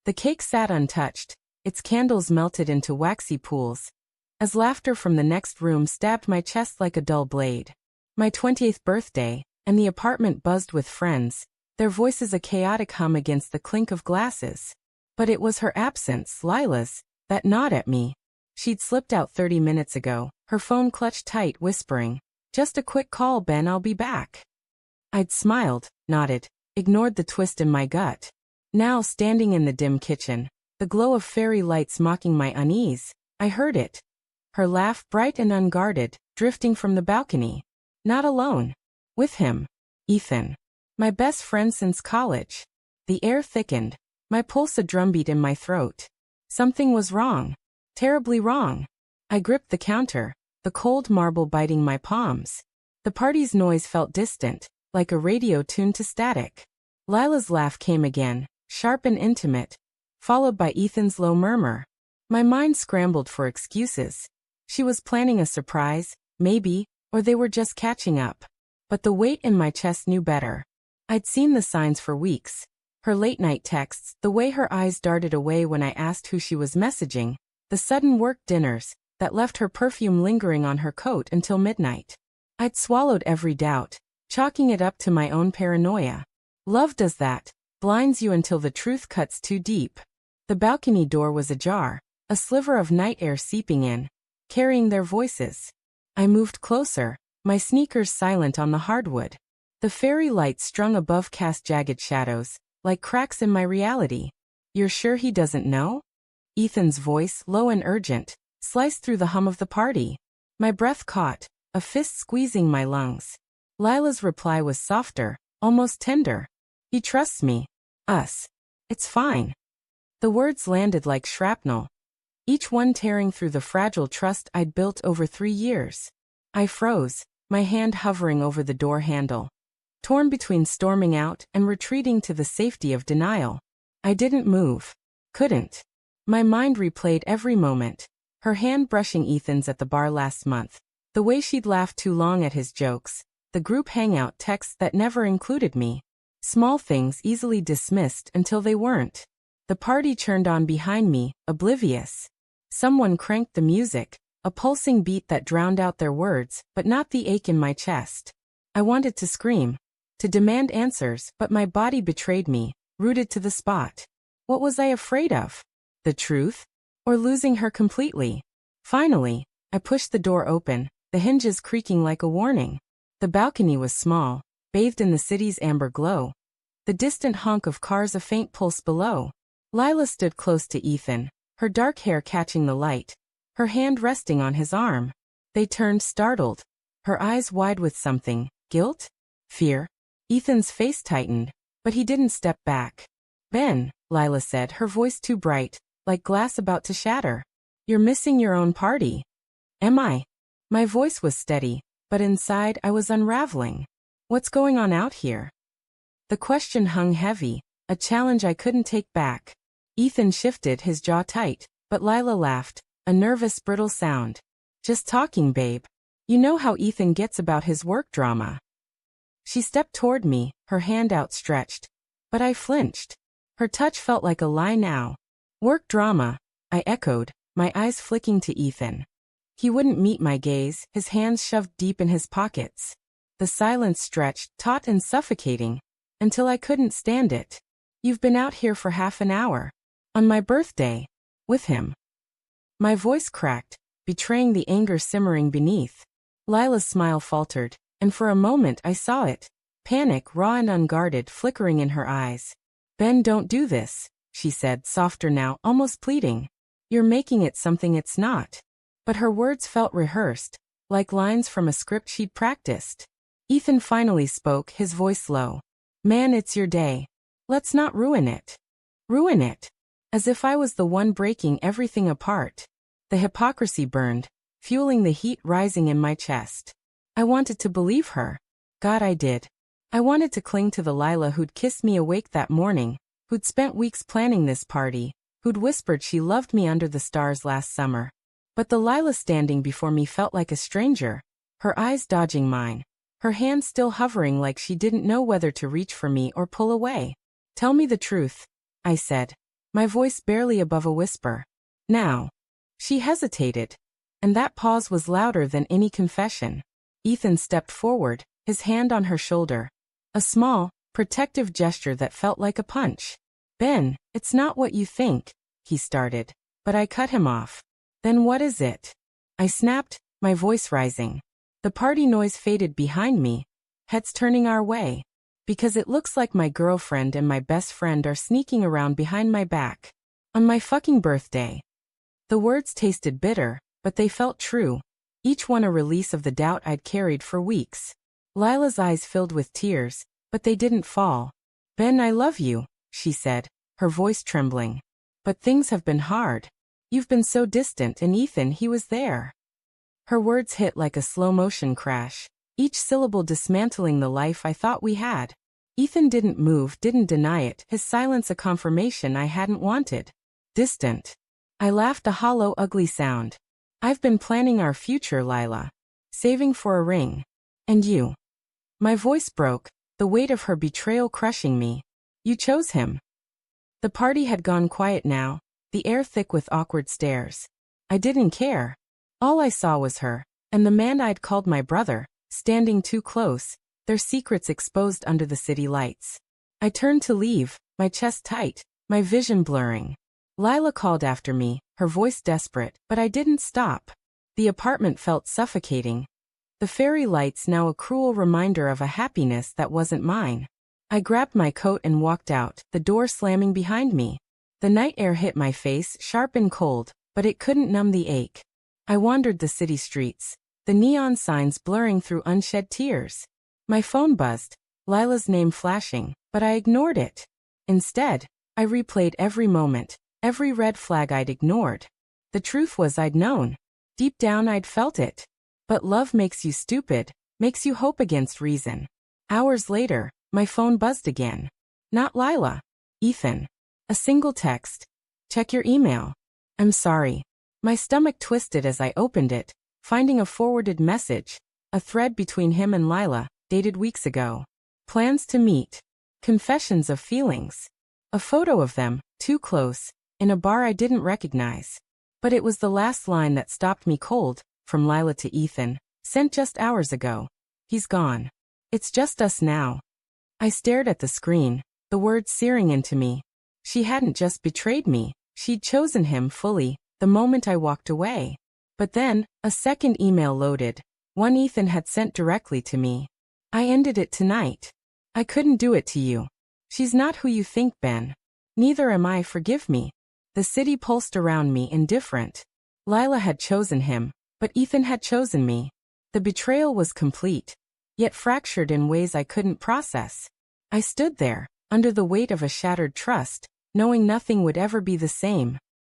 The cake sat untouched, its candles melted into waxy pools, as laughter from the next room stabbed my chest like a dull blade. My 20th birthday, and the apartment buzzed with friends, their voices a chaotic hum against the clink of glasses. But it was her absence, Lila's, that gnawed at me. She'd slipped out 30 minutes ago, her phone clutched tight, whispering, "Just a quick call, Ben, I'll be back." I'd smiled, nodded, ignored the twist in my gut. Now, standing in the dim kitchen, the glow of fairy lights mocking my unease, I heard it. Her laugh, bright and unguarded, drifting from the balcony. Not alone. With him. Ethan. My best friend since college. The air thickened, my pulse a drumbeat in my throat. Something was wrong. Terribly wrong. I gripped the counter, the cold marble biting my palms. The party's noise felt distant, like a radio tuned to static. Lila's laugh came again, sharp and intimate, followed by Ethan's low murmur. My mind scrambled for excuses. She was planning a surprise, maybe, or they were just catching up. But the weight in my chest knew better. I'd seen the signs for weeks. Her late-night texts, the way her eyes darted away when I asked who she was messaging, the sudden work dinners that left her perfume lingering on her coat until midnight. I'd swallowed every doubt, chalking it up to my own paranoia. Love does that, blinds you until the truth cuts too deep. The balcony door was ajar, a sliver of night air seeping in, carrying their voices. I moved closer, my sneakers silent on the hardwood. The fairy lights strung above cast jagged shadows, like cracks in my reality. "You're sure he doesn't know?" Ethan's voice, low and urgent, sliced through the hum of the party. My breath caught, a fist squeezing my lungs. Lila's reply was softer, almost tender. "He trusts me. Us. It's fine." The words landed like shrapnel, each one tearing through the fragile trust I'd built over 3 years. I froze, my hand hovering over the door handle, torn between storming out and retreating to the safety of denial. I didn't move. Couldn't. My mind replayed every moment. Her hand brushing Ethan's at the bar last month, the way she'd laughed too long at his jokes, the group hangout texts that never included me. Small things easily dismissed until they weren't. The party churned on behind me, oblivious. Someone cranked the music, a pulsing beat that drowned out their words, but not the ache in my chest. I wanted to scream, to demand answers, but my body betrayed me, rooted to the spot. What was I afraid of? The truth? Or losing her completely? Finally, I pushed the door open, the hinges creaking like a warning. The balcony was small, bathed in the city's amber glow. The distant honk of cars a faint pulse below. Lila stood close to Ethan, her dark hair catching the light, her hand resting on his arm. They turned startled, her eyes wide with something, guilt? Fear? Ethan's face tightened, but he didn't step back. "Ben," Lila said, her voice too bright, like glass about to shatter. "You're missing your own party." "Am I?" My voice was steady, but inside I was unraveling. What's going on out here? The question hung heavy, a challenge I couldn't take back. Ethan shifted, his jaw tight, but Lila laughed, a nervous, brittle sound. "Just talking, babe. You know how Ethan gets about his work drama." She stepped toward me, her hand outstretched. But I flinched. Her touch felt like a lie now. "Work drama," I echoed, my eyes flicking to Ethan. He wouldn't meet my gaze, his hands shoved deep in his pockets. The silence stretched, taut and suffocating, until I couldn't stand it. "You've been out here for half an hour. On my birthday. With him." My voice cracked, betraying the anger simmering beneath. Lila's smile faltered, and for a moment I saw it. Panic, raw and unguarded, flickering in her eyes. "Ben, don't do this," she said, softer now, almost pleading. "You're making it something it's not." But her words felt rehearsed, like lines from a script she'd practiced. Ethan finally spoke, his voice low. "Man, it's your day. Let's not ruin it." Ruin it? As if I was the one breaking everything apart. The hypocrisy burned, fueling the heat rising in my chest. I wanted to believe her. God, I did. I wanted to cling to the Lila who'd kissed me awake that morning, who'd spent weeks planning this party, who'd whispered she loved me under the stars last summer. But the Lila standing before me felt like a stranger, her eyes dodging mine, her hand still hovering like she didn't know whether to reach for me or pull away. "Tell me the truth," I said. my voice barely above a whisper. Now. She hesitated, and that pause was louder than any confession. Ethan stepped forward, his hand on her shoulder. A small, protective gesture that felt like a punch. Ben, it's not what you think, he started, but I cut him off. Then what is it? I snapped, my voice rising. The party noise faded behind me, heads turning our way. Because it looks like my girlfriend and my best friend are sneaking around behind my back. On my fucking birthday. The words tasted bitter, but they felt true. Each one a release of the doubt I'd carried for weeks. Lila's eyes filled with tears, but they didn't fall. Ben, I love you, she said, her voice trembling. But things have been hard. You've been so distant, and Ethan, he was there. Her words hit like a slow-motion crash, each syllable dismantling the life I thought we had. Ethan didn't move, didn't deny it, his silence a confirmation I hadn't wanted. Distant. I laughed, a hollow, ugly sound. I've been planning our future, Lila. Saving for a ring. And you. My voice broke, the weight of her betrayal crushing me. You chose him. The party had gone quiet now, the air thick with awkward stares. I didn't care. All I saw was her, and the man I'd called my brother, standing too close, their secrets exposed under the city lights. I turned to leave, my chest tight, my vision blurring. Lila called after me, her voice desperate, but I didn't stop. The apartment felt suffocating. The fairy lights now a cruel reminder of a happiness that wasn't mine. I grabbed my coat and walked out, the door slamming behind me. The night air hit my face, sharp and cold, but it couldn't numb the ache. I wandered the city streets, the neon signs blurring through unshed tears. My phone buzzed, Lila's name flashing, but I ignored it. Instead, I replayed every moment, every red flag I'd ignored. The truth was I'd known. Deep down I'd felt it. But love makes you stupid, makes you hope against reason. Hours later, my phone buzzed again. Not Lila. Ethan. A single text. Check your email. I'm sorry. My stomach twisted as I opened it, finding a forwarded message. A thread between him and Lila, dated weeks ago. Plans to meet. Confessions of feelings. A photo of them, too close, in a bar I didn't recognize. But it was the last line that stopped me cold, from Lila to Ethan, sent just hours ago. He's gone. It's just us now. I stared at the screen, the words searing into me. She hadn't just betrayed me, she'd chosen him fully, the moment I walked away. But then, a second email loaded, one Ethan had sent directly to me. I ended it tonight. I couldn't do it to you. She's not who you think, Ben. Neither am I, forgive me. The city pulsed around me, indifferent. Lila had chosen him, but Ethan had chosen me. The betrayal was complete, yet fractured in ways I couldn't process. I stood there, under the weight of a shattered trust, knowing nothing would ever be the same.